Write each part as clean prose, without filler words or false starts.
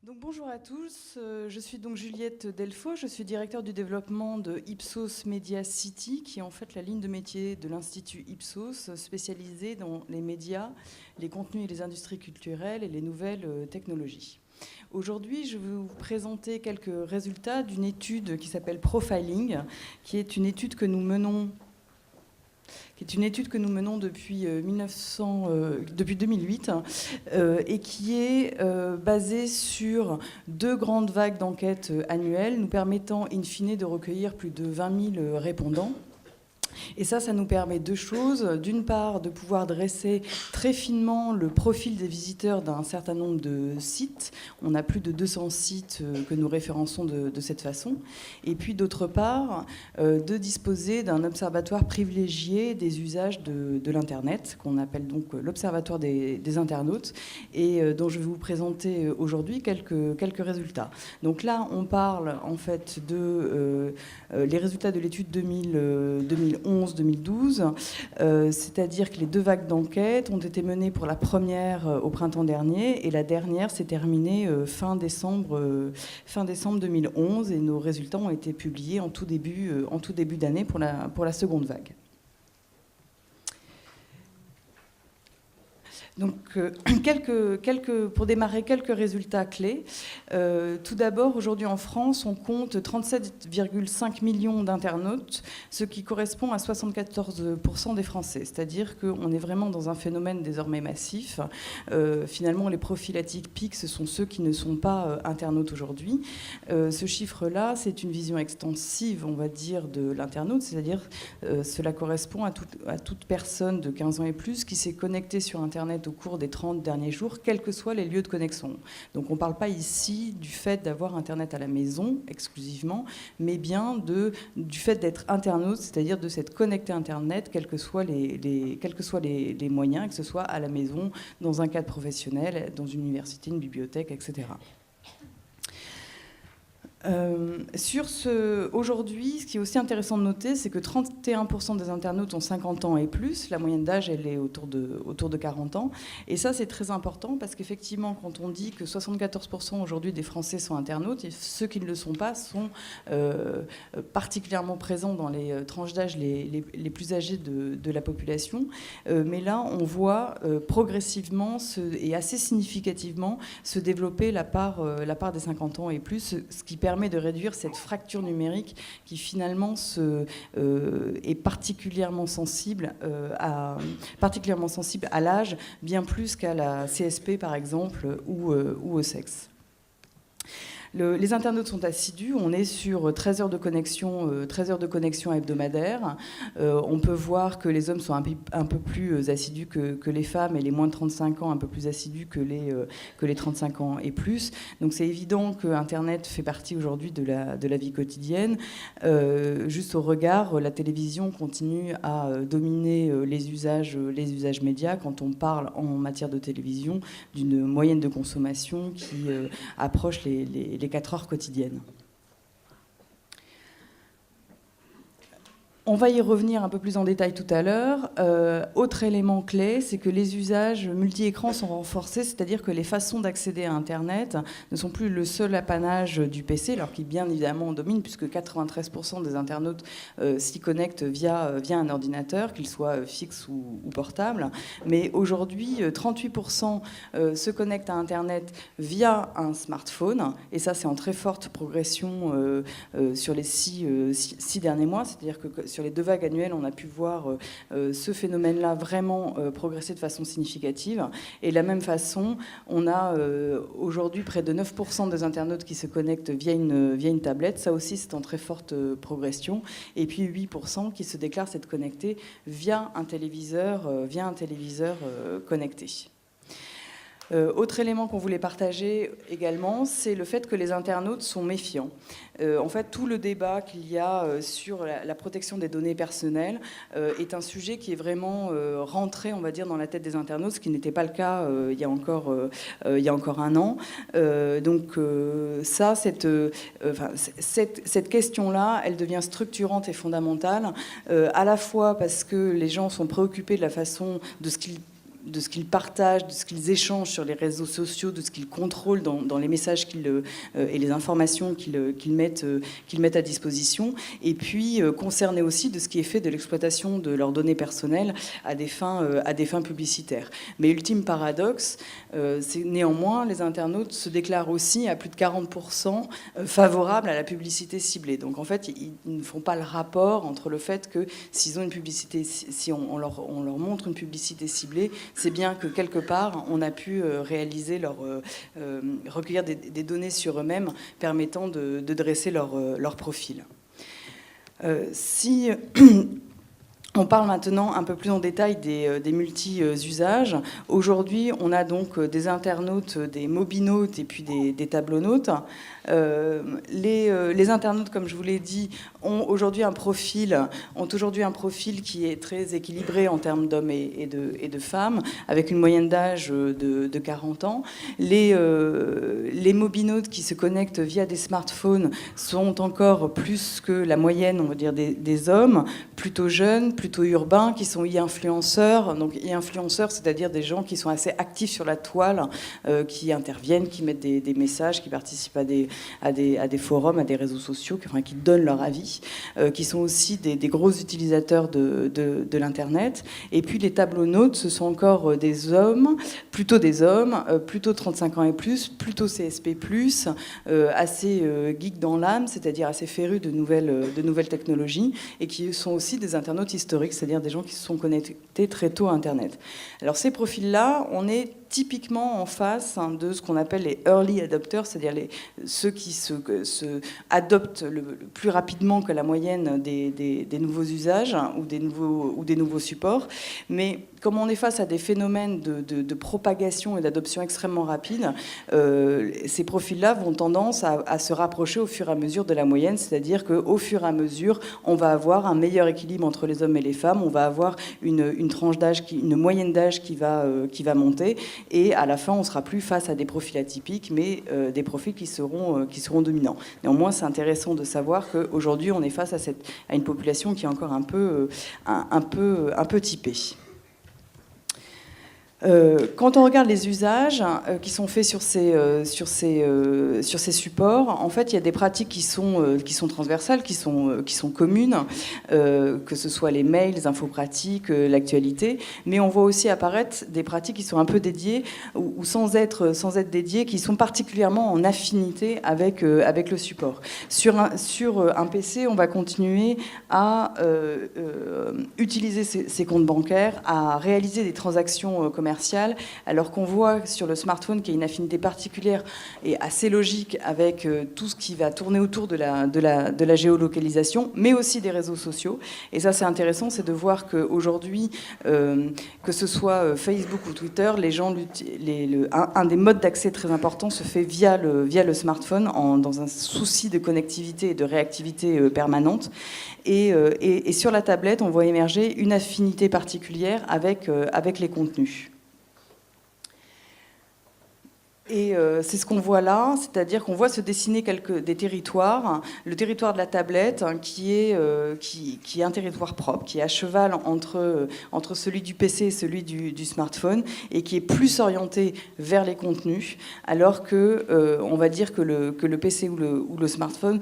Donc, bonjour à tous, je suis donc Juliette Delfaux, je suis directeur du développement de Ipsos Media City, qui est en fait la ligne de métier de l'Institut Ipsos, spécialisée dans les médias, les contenus et les industries culturelles et les nouvelles technologies. Aujourd'hui, je vais vous présenter quelques résultats d'une étude qui s'appelle Profiling, qui est une étude que nous menons depuis, depuis 2008 et qui est basée sur 2 grandes vagues d'enquêtes annuelles, nous permettant in fine de recueillir plus de 20 000 répondants. Et ça nous permet 2 choses. D'une part, de pouvoir dresser très finement le profil des visiteurs d'un certain nombre de sites. On a plus de 200 sites que nous référençons de cette façon. Et puis, d'autre part, de disposer d'un observatoire privilégié des usages de l'Internet, qu'on appelle donc l'Observatoire des internautes, et dont je vais vous présenter aujourd'hui quelques résultats. Donc là, on parle en fait de les résultats de l'étude 2011-2012, c'est-à-dire que les 2 vagues d'enquête ont été menées pour la première au printemps dernier et la dernière s'est terminée fin décembre 2011 et nos résultats ont été publiés en tout début d'année pour la seconde vague. Donc, pour démarrer, quelques résultats clés. Tout d'abord, aujourd'hui en France, on compte 37,5 millions d'internautes, ce qui correspond à 74% des Français. C'est-à-dire qu'on est vraiment dans un phénomène désormais massif. Finalement, les profils atypiques, ce sont ceux qui ne sont pas internautes aujourd'hui. Ce chiffre-là, c'est une vision extensive, on va dire, de l'internaute. C'est-à-dire cela correspond à toute personne de 15 ans et plus qui s'est connectée sur Internet au cours des 30 derniers jours, quels que soient les lieux de connexion. Donc on ne parle pas ici du fait d'avoir Internet à la maison exclusivement, mais bien du fait d'être internaute, c'est-à-dire de s'être connecté à Internet, quels que soient les moyens, que ce soit à la maison, dans un cadre professionnel, dans une université, une bibliothèque, etc. Aujourd'hui, ce qui est aussi intéressant de noter, c'est que 31% des internautes ont 50 ans et plus. La moyenne d'âge, elle est autour de 40 ans. Et ça, c'est très important parce qu'effectivement, quand on dit que 74% aujourd'hui des Français sont internautes, et ceux qui ne le sont pas sont particulièrement présents dans les tranches d'âge les plus âgées de la population. Mais là, on voit progressivement et assez significativement se développer la part des 50 ans et plus, ce qui permet de réduire cette fracture numérique qui finalement est particulièrement sensible à l'âge, bien plus qu'à la CSP par exemple ou au sexe. Les internautes sont assidus, on est sur 13 heures de connexion hebdomadaires. On peut voir que les hommes sont un peu plus assidus que les femmes et les moins de 35 ans un peu plus assidus que les 35 ans et plus. Donc c'est évident que Internet fait partie aujourd'hui de la vie quotidienne. Juste au regard, la télévision continue à dominer les usages médias quand on parle en matière de télévision d'une moyenne de consommation qui approche les 4 heures quotidiennes. On va y revenir un peu plus en détail tout à l'heure. Autre élément clé, c'est que les usages multi-écrans sont renforcés, c'est-à-dire que les façons d'accéder à Internet ne sont plus le seul apanage du PC, alors qu'il bien évidemment domine, puisque 93% des internautes s'y connectent via un ordinateur, qu'il soit fixe ou portable. Mais aujourd'hui, 38% se connectent à Internet via un smartphone, et ça c'est en très forte progression sur les 6 derniers mois, c'est-à-dire que sur les 2 vagues annuelles, on a pu voir ce phénomène-là vraiment progresser de façon significative. Et de la même façon, on a aujourd'hui près de 9% des internautes qui se connectent via une tablette. Ça aussi, c'est en très forte progression. Et puis 8% qui se déclarent s'être connectés via un téléviseur connecté. Autre élément qu'on voulait partager également, c'est le fait que les internautes sont méfiants. En fait, tout le débat qu'il y a sur la protection des données personnelles est un sujet qui est vraiment rentré, on va dire, dans la tête des internautes, ce qui n'était pas le cas il y a encore un an. Donc cette question-là, elle devient structurante et fondamentale, à la fois parce que les gens sont préoccupés de la façon de ce qu'ils partagent, de ce qu'ils échangent sur les réseaux sociaux, de ce qu'ils contrôlent dans les messages et les informations qu'ils mettent à disposition, et puis concernés aussi de ce qui est fait de l'exploitation de leurs données personnelles à des fins publicitaires. Mais ultime paradoxe, c'est néanmoins les internautes se déclarent aussi à plus de 40% favorables à la publicité ciblée. Donc en fait, ils ne font pas le rapport entre le fait que s'ils ont une publicité, si on leur montre une publicité ciblée, c'est bien que quelque part on a pu recueillir des données sur eux-mêmes permettant de dresser leur profil. Si on parle maintenant un peu plus en détail des multi-usages. Aujourd'hui, on a donc des internautes, des mobinautes et puis des tablonautes. Les internautes, comme je vous l'ai dit, ont aujourd'hui un profil qui est très équilibré en termes d'hommes et de femmes, avec une moyenne d'âge de 40 ans. Les mobinautes qui se connectent via des smartphones sont encore plus que la moyenne, on va dire, des hommes, plutôt jeunes, plutôt urbains, qui sont e-influenceurs. Donc e-influenceurs, c'est-à-dire des gens qui sont assez actifs sur la toile, qui interviennent, qui mettent des messages, qui participent à des forums, à des réseaux sociaux, qui donnent leur avis, qui sont aussi des gros utilisateurs de l'Internet. Et puis les tablonautes, ce sont encore des hommes, plutôt 35 ans et plus, plutôt CSP+, assez geeks dans l'âme, c'est-à-dire assez férus de nouvelles technologies, et qui sont aussi des internautes historiques, c'est-à-dire des gens qui se sont connectés très tôt à Internet. Alors ces profils-là, on est typiquement en face de ce qu'on appelle les early adopters, c'est-à-dire ceux qui se adoptent le plus rapidement que la moyenne des nouveaux usages ou des nouveaux supports. Mais comme on est face à des phénomènes de propagation et d'adoption extrêmement rapides, ces profils-là vont tendance à se rapprocher au fur et à mesure de la moyenne, c'est-à-dire qu'au fur et à mesure, on va avoir un meilleur équilibre entre les hommes et les femmes, on va avoir une tranche d'âge, une moyenne d'âge qui va monter, et à la fin, on ne sera plus face à des profils atypiques, mais des profils qui seront dominants. Néanmoins, c'est intéressant de savoir qu'aujourd'hui, on est face à une population qui est encore un peu typée. Quand on regarde les usages qui sont faits sur ces supports, en fait, il y a des pratiques qui sont transversales, qui sont communes, que ce soit les mails, les infopratiques, l'actualité, mais on voit aussi apparaître des pratiques qui sont un peu dédiées ou sans être dédiées, qui sont particulièrement en affinité avec le support. Sur un PC, on va continuer à utiliser ses comptes bancaires, à réaliser des transactions commerciales, alors qu'on voit sur le smartphone qu'il y a une affinité particulière et assez logique avec tout ce qui va tourner autour de la géolocalisation, mais aussi des réseaux sociaux. Et ça, c'est intéressant, c'est de voir qu'aujourd'hui, que ce soit Facebook ou Twitter, les gens, un des modes d'accès très importants se fait via le smartphone, dans un souci de connectivité et de réactivité permanente. Et sur la tablette, on voit émerger une affinité particulière avec les contenus. Et c'est ce qu'on voit là, c'est-à-dire qu'on voit se dessiner des territoires. Le territoire de la tablette, qui est un territoire propre, qui est à cheval entre celui du PC et celui du smartphone, et qui est plus orienté vers les contenus, alors que on va dire que le PC ou le smartphone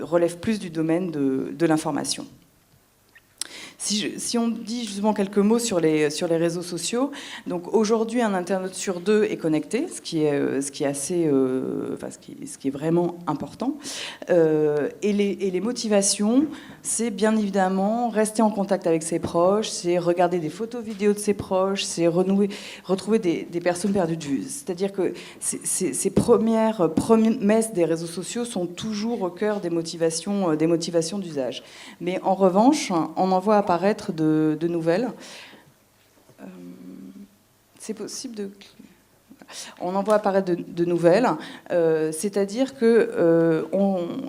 relèvent plus du domaine de l'information. Si on dit justement quelques mots sur les réseaux sociaux, donc aujourd'hui un internaute sur deux est connecté, ce qui est vraiment important. Et les motivations, c'est bien évidemment rester en contact avec ses proches, c'est regarder des photos vidéos de ses proches, c'est retrouver des personnes perdues de vue. C'est-à-dire que ces premières promesses des réseaux sociaux sont toujours au cœur des motivations d'usage. Mais en revanche, on en voit apparaître de nouvelles. C'est possible de... on en voit apparaître de nouvelles. C'est-à-dire que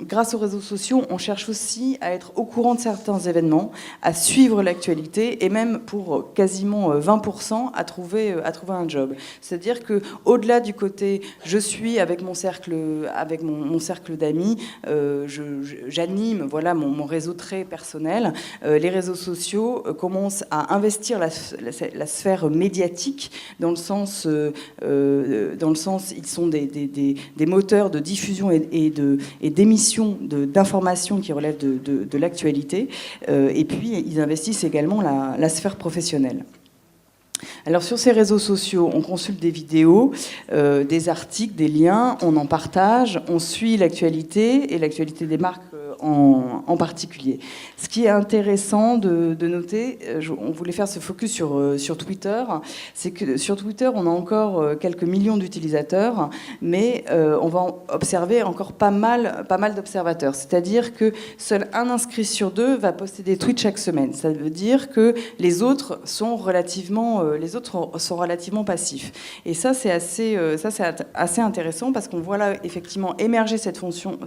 grâce aux réseaux sociaux, on cherche aussi à être au courant de certains événements, à suivre l'actualité et même pour quasiment 20% à trouver un job. C'est-à-dire que au-delà du côté je suis avec mon cercle d'amis, j'anime voilà mon réseau très personnel. Les réseaux sociaux commencent à investir la sphère médiatique dans le sens ils sont des moteurs de diffusion et d'émission d'informations qui relèvent de l'actualité. Et puis, ils investissent également la sphère professionnelle. Alors sur ces réseaux sociaux, on consulte des vidéos, des articles, des liens, on en partage, on suit l'actualité et l'actualité des marques en particulier. Ce qui est intéressant de noter, on voulait faire ce focus sur Twitter, c'est que sur Twitter, on a encore quelques millions d'utilisateurs, mais on va observer encore pas mal d'observateurs. C'est-à-dire que seul un inscrit sur deux va poster des tweets chaque semaine. Ça veut dire que les autres sont relativement passifs. Et ça, c'est assez intéressant parce qu'on voit là effectivement émerger cette fonction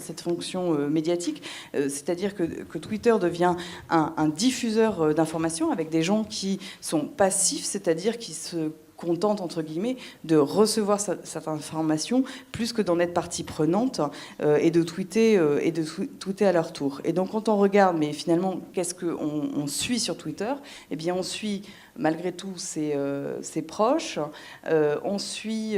médiatique. C'est-à-dire que Twitter devient un diffuseur d'informations avec des gens qui sont passifs, c'est-à-dire qui se contentent, entre guillemets, de recevoir cette information plus que d'en être partie prenante et de tweeter à leur tour. Et donc quand on regarde, mais finalement, qu'est-ce qu'on suit sur Twitter ? Eh bien, on suit malgré tout ses proches, on suit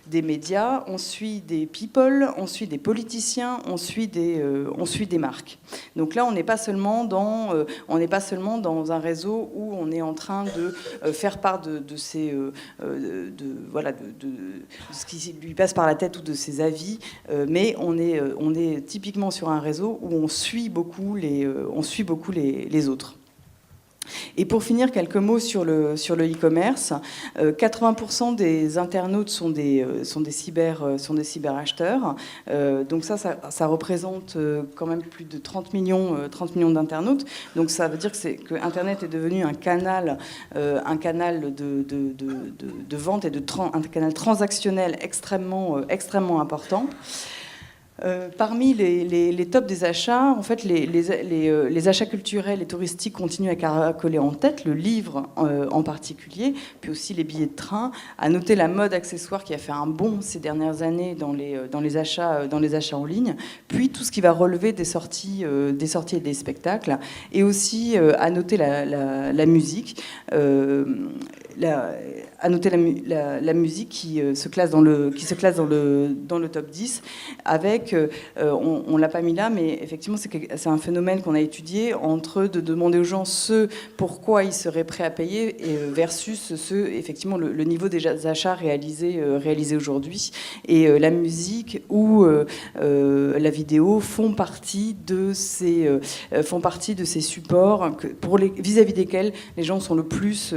des médias, on suit des people, on suit des politiciens, on suit des marques. Donc là, on n'est pas seulement dans un réseau où on est en train de faire part de ce qui lui passe par la tête ou de ses avis, mais on est typiquement sur un réseau où on suit beaucoup les autres. Et pour finir, quelques mots sur le e-commerce. 80% des internautes sont des cyberacheteurs. Donc ça représente quand même plus de 30 millions d'internautes. Donc ça veut dire que Internet est devenu un canal de vente et un canal transactionnel extrêmement important. Parmi les tops des achats, en fait, les achats culturels et touristiques continuent à caracoler en tête, le livre en particulier, puis aussi les billets de train. À noter la mode accessoire qui a fait un bond ces dernières années dans les achats en ligne, puis tout ce qui va relever des sorties et des spectacles, et aussi à noter la musique. À noter la musique qui se classe dans le top 10 avec, on l'a pas mis là, mais effectivement c'est un phénomène qu'on a étudié entre de demander aux gens pourquoi ils seraient prêts à payer versus effectivement le niveau des achats réalisés aujourd'hui. Et la musique ou la vidéo font partie de ces supports vis-à-vis desquels les gens sont le plus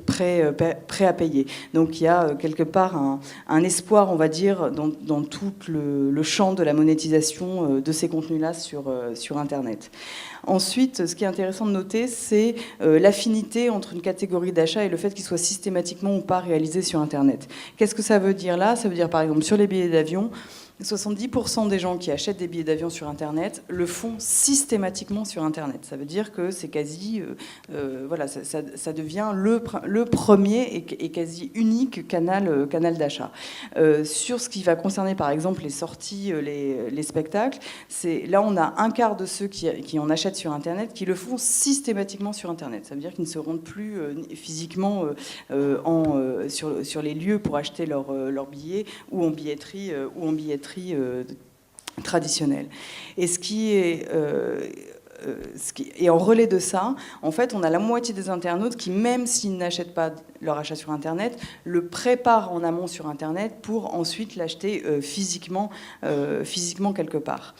prêts à payer. Donc il y a quelque part un espoir, on va dire, dans tout le champ de la monétisation de ces contenus-là sur Internet. Ensuite, ce qui est intéressant de noter, c'est l'affinité entre une catégorie d'achat et le fait qu'il soit systématiquement ou pas réalisé sur Internet. Qu'est-ce que ça veut dire là ? Ça veut dire par exemple sur les billets d'avion, 70% des gens qui achètent des billets d'avion sur Internet le font systématiquement sur Internet. Ça veut dire que c'est quasi, ça devient le premier et quasi unique canal d'achat. Sur ce qui va concerner par exemple les sorties, les spectacles, là on a un quart de ceux qui en achètent sur Internet qui le font systématiquement sur Internet. Ça veut dire qu'ils ne se rendent plus physiquement sur les lieux pour acheter leurs billets ou en billetterie traditionnelle. Et et en relais de ça, en fait, on a la moitié des internautes qui, même s'ils n'achètent pas leur achat sur Internet, le préparent en amont sur Internet pour ensuite l'acheter physiquement quelque part.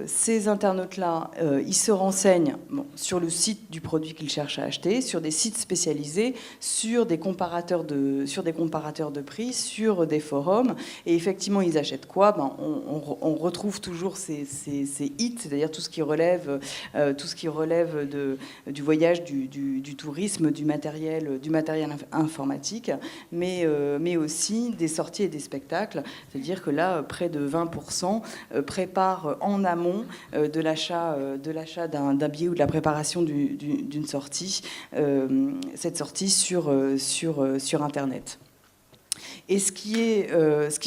Ces internautes-là, ils se renseignent sur le site du produit qu'ils cherchent à acheter, sur des sites spécialisés, sur des comparateurs de prix, sur des forums, et effectivement, ils achètent quoi ? On retrouve toujours ces hits, c'est-à-dire tout ce qui relève du voyage, du tourisme, du matériel informatique, mais aussi des sorties et des spectacles. C'est-à-dire que là, près de 20% préparent en amont de l'achat d'un billet ou de la préparation d'une sortie, cette sortie sur Internet. Et ce qui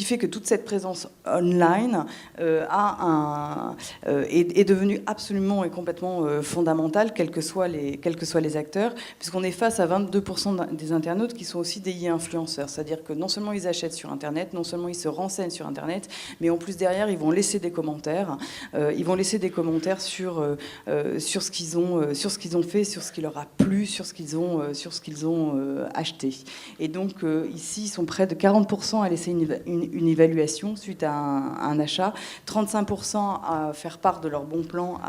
fait que toute cette présence online est devenue absolument et complètement fondamentale, quels que soient les acteurs, puisqu'on est face à 22% des internautes qui sont aussi des influenceurs. C'est-à-dire que non seulement ils achètent sur Internet, non seulement ils se renseignent sur Internet, mais en plus derrière, ils vont laisser des commentaires. Ils vont laisser des commentaires sur ce qu'ils ont fait, sur ce qui leur a plu, sur ce qu'ils ont acheté. Et donc ici, ils sont près de 40% à laisser une évaluation suite à un achat, 35% à faire part de leur bon plan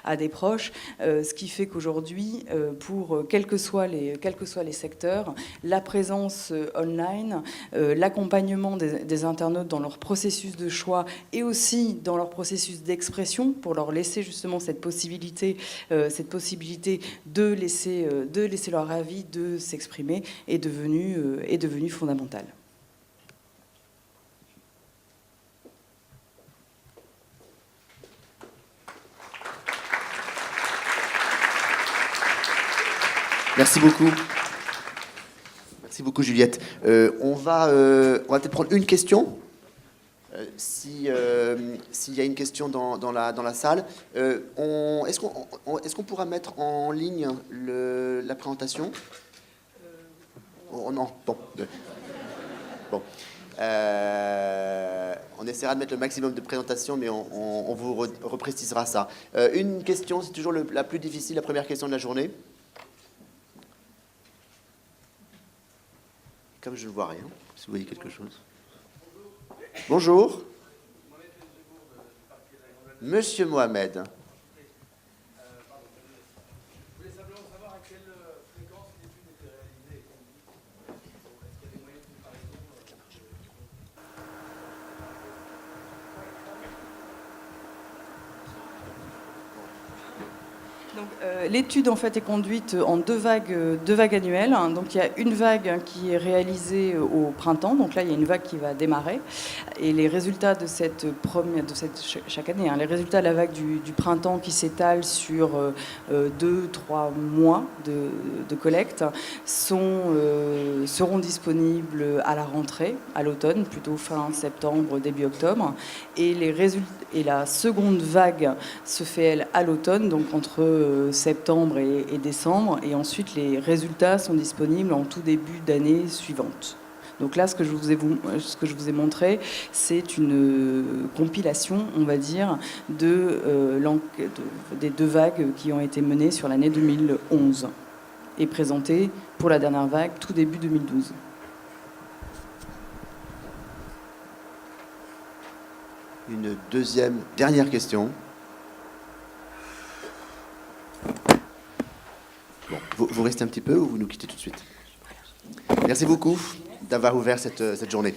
à des proches, ce qui fait qu'aujourd'hui, pour quels que soient les secteurs, la présence online, l'accompagnement des internautes dans leur processus de choix et aussi dans leur processus d'expression, pour leur laisser justement cette possibilité de laisser leur avis, de s'exprimer, est devenue fondamentale. Merci beaucoup. Merci beaucoup, Juliette. On va peut-être prendre une question. S'il y a une question dans la salle. Est-ce qu'on pourra mettre en ligne la présentation? Non, bon. Bon. On essaiera de mettre le maximum de présentations, mais on vous reprécisera ça. Une question, c'est toujours la plus difficile, la première question de la journée. Comme je ne vois rien, si vous voyez quelque chose. Bonjour. Monsieur Mohamed. Je voulais simplement savoir à quelle fréquence l'étude était réalisée. Est-ce qu'il y a des moyens de comparaison? Donc, l'étude en fait est conduite en deux vagues annuelles. Donc il y a une vague qui est réalisée au printemps. Donc là il y a une vague qui va démarrer. Et les résultats de chaque année, les résultats de la vague du printemps qui s'étale sur 2-3 mois de collecte seront disponibles à la rentrée, à l'automne, plutôt fin septembre, début octobre. Et la seconde vague se fait elle à l'automne, donc entre septembre et décembre, et ensuite les résultats sont disponibles en tout début d'année suivante. Donc là, ce que je vous ai montré, c'est une compilation, on va dire, des deux vagues qui ont été menées sur l'année 2011 et présentées pour la dernière vague tout début 2012. Une dernière question. Bon, vous restez un petit peu ou vous nous quittez tout de suite? Merci beaucoup d'avoir ouvert cette journée.